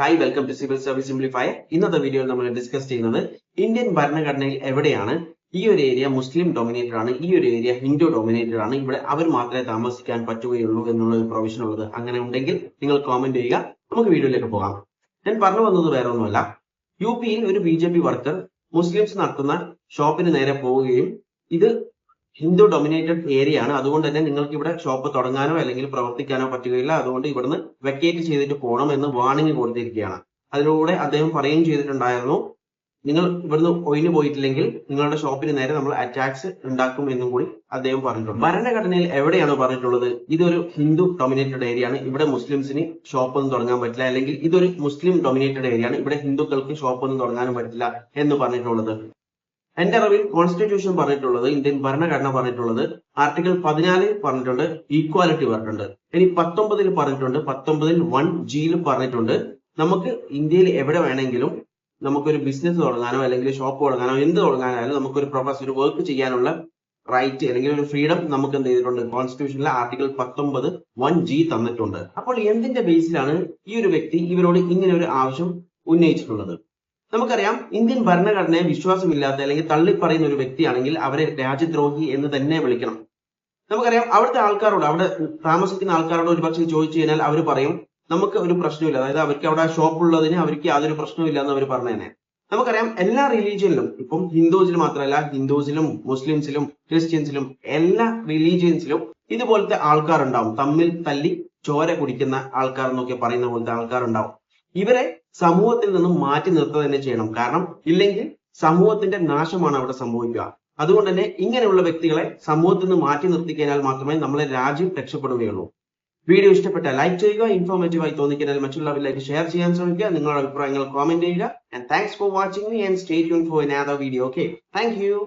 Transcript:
Hi welcome to civil service simplifier. ഇന്നത്തെ വീഡിയോയിൽ നമ്മൾ ഡിസ്കസ് ചെയ്യുന്നത് ഇന്ത്യൻ ഭരണഘടനയിൽ എവിടെയാണ് ഈ ഒരു ഏരിയ മുസ്ലിം ഡൊമിനേറ്റഡ് ആണ്, ഈ ഒരു ഏരിയ ഹിന്ദു ഡൊമിനേറ്റഡ് ആണ്, ഇവിടെ അവർ മാത്രമേ താമസിക്കാൻ പറ്റുകയുള്ളൂ എന്നുള്ള ഒരു പ്രൊവിഷൻ ഉള്ളത്. അങ്ങനെ ഉണ്ടെങ്കിൽ നിങ്ങൾ കോമെന്റ് ചെയ്യുക. നമുക്ക് വീഡിയോയിലേക്ക് പോകാം. ഞാൻ പറഞ്ഞു വന്നത് വേറെ ഒന്നുമല്ല. യു പിയിൽ ഒരു BJP വർക്കർ മുസ്ലിംസ് നടത്തുന്ന ഷോപ്പിന് നേരെ പോവുകയും ഇത് ഹിന്ദു ഡൊമിനേറ്റഡ് ഏരിയ ആണ്, അതുകൊണ്ട് തന്നെ നിങ്ങൾക്ക് ഇവിടെ ഷോപ്പ് തുടങ്ങാനോ അല്ലെങ്കിൽ പ്രവർത്തിക്കാനോ പറ്റുകയില്ല, അതുകൊണ്ട് ഇവിടുന്ന് വെക്കേറ്റ് ചെയ്തിട്ട് പോകണം എന്ന് വാർണിംഗ് കൊടുത്തിരിക്കുകയാണ്. അതിലൂടെ അദ്ദേഹം പറയുകയും ചെയ്തിട്ടുണ്ടായിരുന്നു, നിങ്ങൾ ഇവിടുന്ന് ഒഴിഞ്ഞു പോയിട്ടില്ലെങ്കിൽ നിങ്ങളുടെ ഷോപ്പിന് നേരെ നമ്മൾ അറ്റാക്സ് ഉണ്ടാക്കും എന്നും കൂടി അദ്ദേഹം പറഞ്ഞിട്ടുണ്ട്. ഭരണഘടനയിൽ എവിടെയാണ് പറഞ്ഞിട്ടുള്ളത് ഇതൊരു ഹിന്ദു ഡൊമിനേറ്റഡ് ഏരിയ ആണ്, ഇവിടെ മുസ്ലിംസിന് ഷോപ്പ് ഒന്നും തുടങ്ങാൻ പറ്റില്ല, അല്ലെങ്കിൽ ഇതൊരു മുസ്ലിം ഡൊമിനേറ്റഡ് ഏരിയ ആണ്, ഇവിടെ ഹിന്ദുക്കൾക്ക് ഷോപ്പ് ഒന്നും തുടങ്ങാനും പറ്റില്ല എന്ന് പറഞ്ഞിട്ടുള്ളത്? എന്റെ അറിവിൽ കോൺസ്റ്റിറ്റ്യൂഷൻ പറഞ്ഞിട്ടുള്ളത്, ഇന്ത്യൻ ഭരണഘടന പറഞ്ഞിട്ടുള്ളത് ആർട്ടിക്കിൾ 14 പറഞ്ഞിട്ടുണ്ട്, ഈക്വാലിറ്റി പറഞ്ഞിട്ടുണ്ട്. ഇനി 19 പറഞ്ഞിട്ടുണ്ട്, 19 1G പറഞ്ഞിട്ടുണ്ട്, നമുക്ക് ഇന്ത്യയിൽ എവിടെ വേണമെങ്കിലും നമുക്കൊരു ബിസിനസ് തുടങ്ങാനോ അല്ലെങ്കിൽ ഷോപ്പ് തുടങ്ങാനോ എന്ത് തുടങ്ങാനായാലും നമുക്കൊരു പ്രൊഫസർ വർക്ക് ചെയ്യാനുള്ള റൈറ്റ് അല്ലെങ്കിൽ ഒരു ഫ്രീഡം നമുക്ക് എന്ത് ചെയ്തിട്ടുണ്ട്, കോൺസ്റ്റിറ്റ്യൂഷനിലെ ആർട്ടിക്കിൾ 19 1G തന്നിട്ടുണ്ട്. അപ്പോൾ എന്തിന്റെ ബേസിലാണ് ഈ ഒരു വ്യക്തി ഇവരോട് ഇങ്ങനെ ഒരു ആവശ്യം ഉന്നയിച്ചിട്ടുള്ളത്? നമുക്കറിയാം, ഇന്ത്യൻ ഭരണഘടനയെ വിശ്വാസമില്ലാത്ത അല്ലെങ്കിൽ തള്ളിപ്പറയുന്ന ഒരു വ്യക്തിയാണെങ്കിൽ അവരെ രാജ്യദ്രോഹി എന്ന് തന്നെ വിളിക്കണം. നമുക്കറിയാം, അവിടുത്തെ ആൾക്കാരോട്, അവിടെ താമസിക്കുന്ന ആൾക്കാരോട് ഒരു പക്ഷേ ചോദിച്ചു കഴിഞ്ഞാൽ അവർ പറയും നമുക്ക് ഒരു പ്രശ്നമില്ല, അതായത് അവർക്ക് അവിടെ ഷോപ്പ് ഉള്ളതിന് അവർക്ക് യാതൊരു പ്രശ്നമില്ല എന്ന് അവർ പറഞ്ഞു തന്നെ. നമുക്കറിയാം, എല്ലാ റിലീജിയനിലും, ഇപ്പം ഹിന്ദുസിൽ മാത്രമല്ല, ഹിന്ദുസിലും മുസ്ലിംസിലും ക്രിസ്ത്യൻസിലും എല്ലാ റിലീജിയൻസിലും ഇതുപോലത്തെ ആൾക്കാരുണ്ടാവും, തമ്മിൽ തല്ലി ചോര കുടിക്കുന്ന ആൾക്കാർ എന്നൊക്കെ പറയുന്ന പോലത്തെ ആൾക്കാരുണ്ടാവും. ഇവരെ സമൂഹത്തിൽ നിന്നും മാറ്റി നിർത്തുക തന്നെ ചെയ്യണം. കാരണം ഇല്ലെങ്കിൽ സമൂഹത്തിന്റെ നാശമാണ് അവിടെ സംഭവിക്കുക. അതുകൊണ്ട് തന്നെ ഇങ്ങനെയുള്ള വ്യക്തികളെ സമൂഹത്തിൽ നിന്ന് മാറ്റി നിർത്തിക്കഴിഞ്ഞാൽ മാത്രമേ നമ്മളെ രാജ്യം രക്ഷപ്പെടുകയുള്ളൂ. വീഡിയോ ഇഷ്ടപ്പെട്ടാൽ ലൈക്ക് ചെയ്യുക, ഇൻഫോർമേറ്റീവ് ആയി തോന്നിക്കഴിഞ്ഞാൽ മറ്റുള്ളവരിലേക്ക് ഷെയർ ചെയ്യാൻ ശ്രമിക്കുക, നിങ്ങളുടെ അഭിപ്രായങ്ങൾ കോമെന്റ് ചെയ്യുക. And thanks for watching me and stay tuned for another video. Okay, thank you.